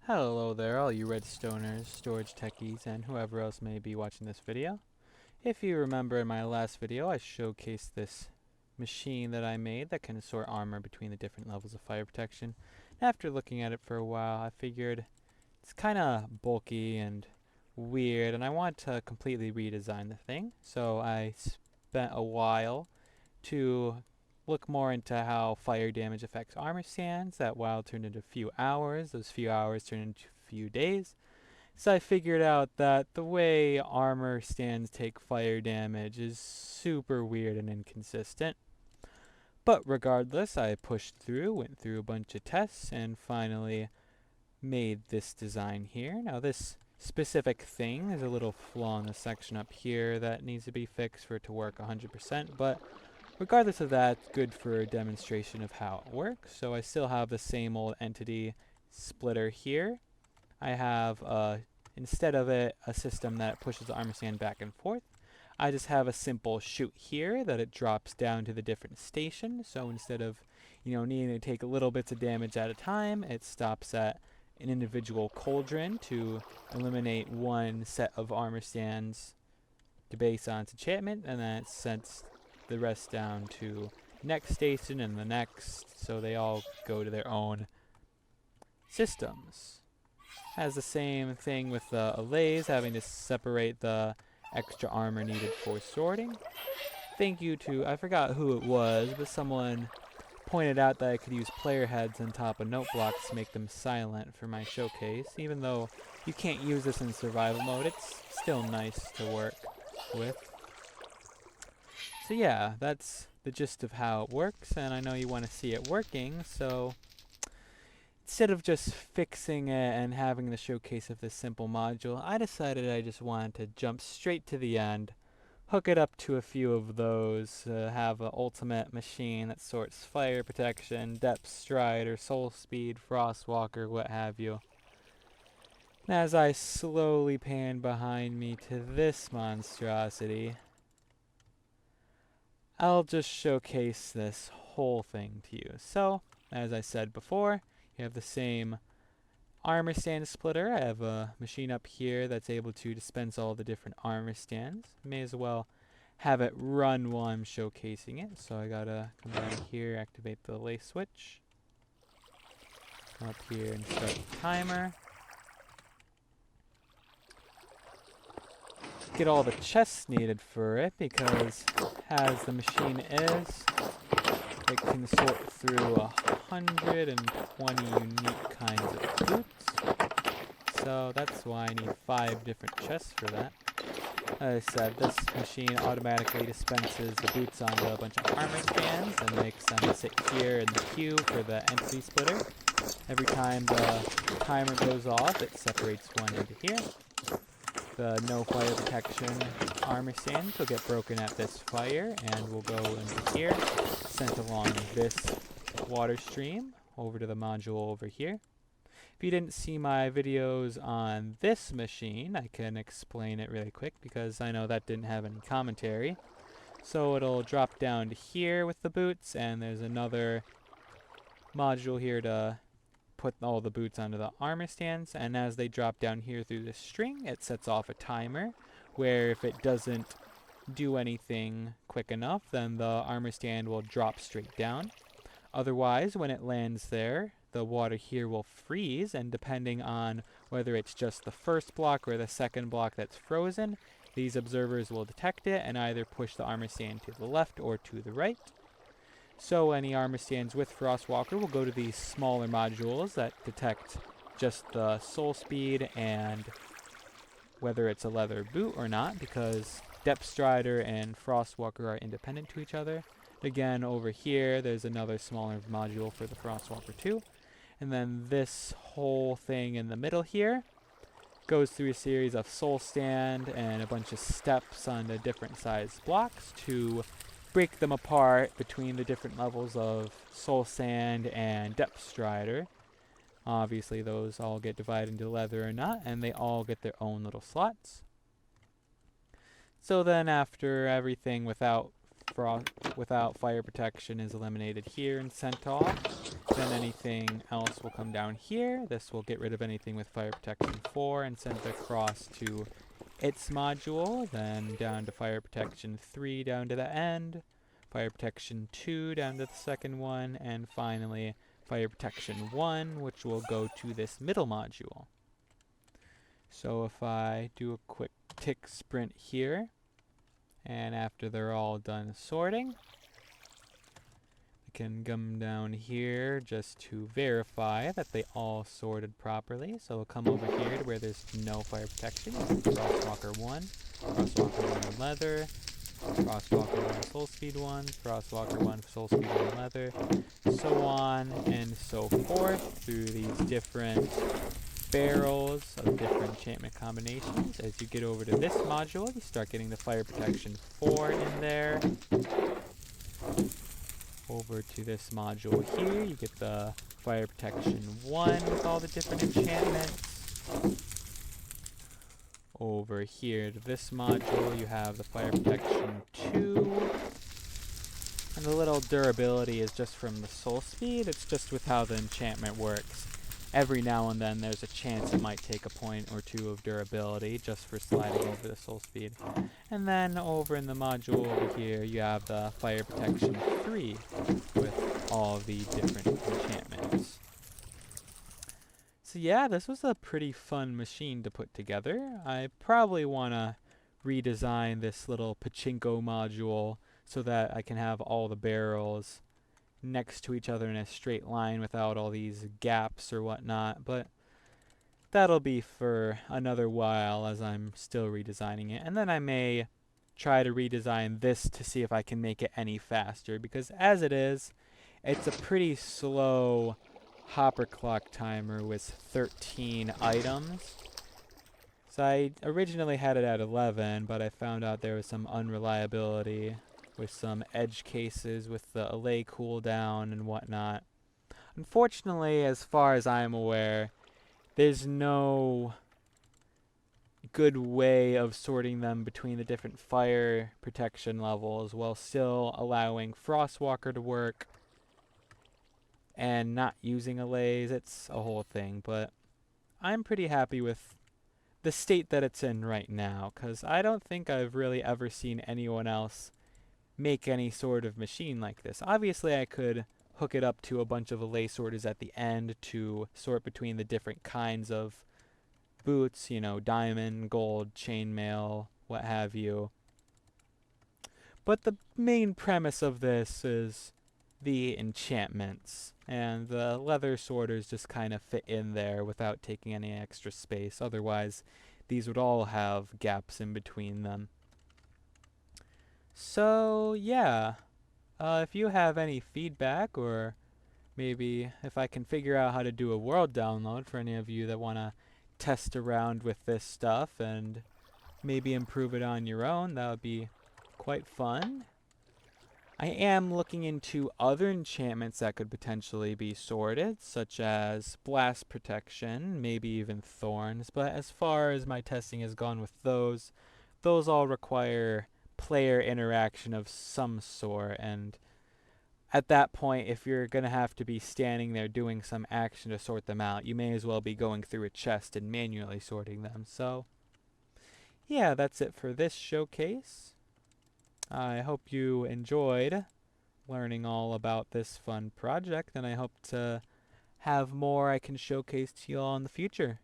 Hello there, all you redstoners, storage techies, and whoever else may be watching this video. If you remember in my last video, I showcased this machine that I made that can sort armor between the different levels of fire protection. After looking at it for a while, I figured it's kind of bulky and weird, and I want to completely redesign the thing. So I spent a while to look more into how fire damage affects armor stands. That while turned into a few hours. Those few hours turned into a few days. So I figured out that the way armor stands take fire damage is super weird and inconsistent. But regardless, I pushed through, went through a bunch of tests, and finally made this design here. Now this specific thing is a little flaw in the section up here that needs to be fixed for it to work 100%, but regardless of that, good for a demonstration of how it works. So I still have the same old entity splitter here. I have, instead of it, a system that pushes the armor stand back and forth. I just have a simple chute here that it drops down to the different stations. So instead of, needing to take little bits of damage at a time, it stops at an individual cauldron to eliminate one set of armor stands to base on its enchantment, and then it sends the rest down to next station and the next, so they all go to their own systems. Has the same thing with the allays, having to separate the extra armor needed for sorting. Thank you to, I forgot who it was, but someone pointed out that I could use player heads on top of note blocks to make them silent for my showcase. Even though you can't use this in survival mode, it's still nice to work with. So yeah, that's the gist of how it works, and I know you want to see it working, so instead of just fixing it and having the showcase of this simple module, I decided I just wanted to jump straight to the end, hook it up to a few of those, have an ultimate machine that sorts fire protection, depth strider, soul speed, frostwalker, what have you. And as I slowly pan behind me to this monstrosity, I'll just showcase this whole thing to you. So, as I said before, you have the same armor stand splitter. I have a machine up here that's able to dispense all the different armor stands. May as well have it run while I'm showcasing it. So I gotta come down here, activate the lay switch. Come up here and start the timer. Get all the chests needed for it, because as the machine is, it can sort through 120 unique kinds of boots. So that's why I need 5 different chests for that. As I said, this machine automatically dispenses the boots onto a bunch of armor stands and makes them sit here in the queue for the entity splitter. Every time the timer goes off, it separates one into here. The no fire protection armor stands will get broken at this fire and will go into here, sent along this water stream over to the module over here. If you didn't see my videos on this machine, I can explain it really quick because I know that didn't have any commentary. So it'll drop down to here with the boots, and there's another module here to put all the boots onto the armor stands, and as they drop down here through the string, it sets off a timer where if it doesn't do anything quick enough, then the armor stand will drop straight down. Otherwise, when it lands there, the water here will freeze, and depending on whether it's just the first block or the second block that's frozen, these observers will detect it and either push the armor stand to the left or to the right. So any armor stands with Frostwalker will go to these smaller modules that detect just the soul speed and whether it's a leather boot or not, because Depth Strider and Frostwalker are independent to each other. Again, over here, there's another smaller module for the Frostwalker too. And then this whole thing in the middle here goes through a series of soul stand and a bunch of steps on the different size blocks to break them apart between the different levels of soul sand and depth strider. Obviously those all get divided into leather or not, and they all get their own little slots. So then after everything without fire protection is eliminated here and sent off, Then anything else will come down here. This will get rid of anything with fire protection 4 and send it across to its module. Then down to fire protection 3 down to the end. Fire protection 2 down to the second one. And finally fire protection 1, which will go to this middle module. So if I do a quick tick sprint here, and after they're all done sorting, I can come down here just to verify that they all sorted properly. So we'll come over here to where there's no fire protection. Crosswalker 1, Crosswalker 1 leather, Crosswalker 1 soul speed 1, Crosswalker 1 soul speed 1 leather, so on and so forth through these different barrels of different enchantment combinations. As you get over to this module, you start getting the fire protection 4 in there. Over to this module here, you get the fire protection 1 with all the different enchantments. Over here to this module, you have the fire protection 2. And the little durability is just from the soul speed. It's just with how the enchantment works. Every now and then there's a chance it might take a point or two of durability just for sliding over the soul speed. And then over in the module over here you have the fire protection 3 with all the different enchantments. So yeah, this was a pretty fun machine to put together. I probably want to redesign this little pachinko module so that I can have all the barrels next to each other in a straight line without all these gaps or whatnot, but that'll be for another while as I'm still redesigning it. And then I may try to redesign this to see if I can make it any faster, because as it is, it's a pretty slow hopper clock timer with 13 items. So I originally had it at 11, but I found out there was some unreliability with some edge cases with the allay cooldown and whatnot. Unfortunately, as far as I'm aware, there's no good way of sorting them between the different fire protection levels while still allowing Frostwalker to work and not using allays. It's a whole thing, but I'm pretty happy with the state that it's in right now, because I don't think I've really ever seen anyone else make any sort of machine like this. Obviously, I could hook it up to a bunch of allay sorters at the end to sort between the different kinds of boots, you know, diamond, gold, chainmail, what have you. But the main premise of this is the enchantments, and the leather sorters just kind of fit in there without taking any extra space. Otherwise, these would all have gaps in between them. So, yeah, if you have any feedback, or maybe if I can figure out how to do a world download for any of you that want to test around with this stuff and maybe improve it on your own, that would be quite fun. I am looking into other enchantments that could potentially be sorted, such as blast protection, maybe even thorns, but as far as my testing has gone with those all require player interaction of some sort, and at that point, if you're going to have to be standing there doing some action to sort them out, you may as well be going through a chest and manually sorting them. So, yeah, that's it for this showcase. I hope you enjoyed learning all about this fun project, and I hope to have more I can showcase to you all in the future.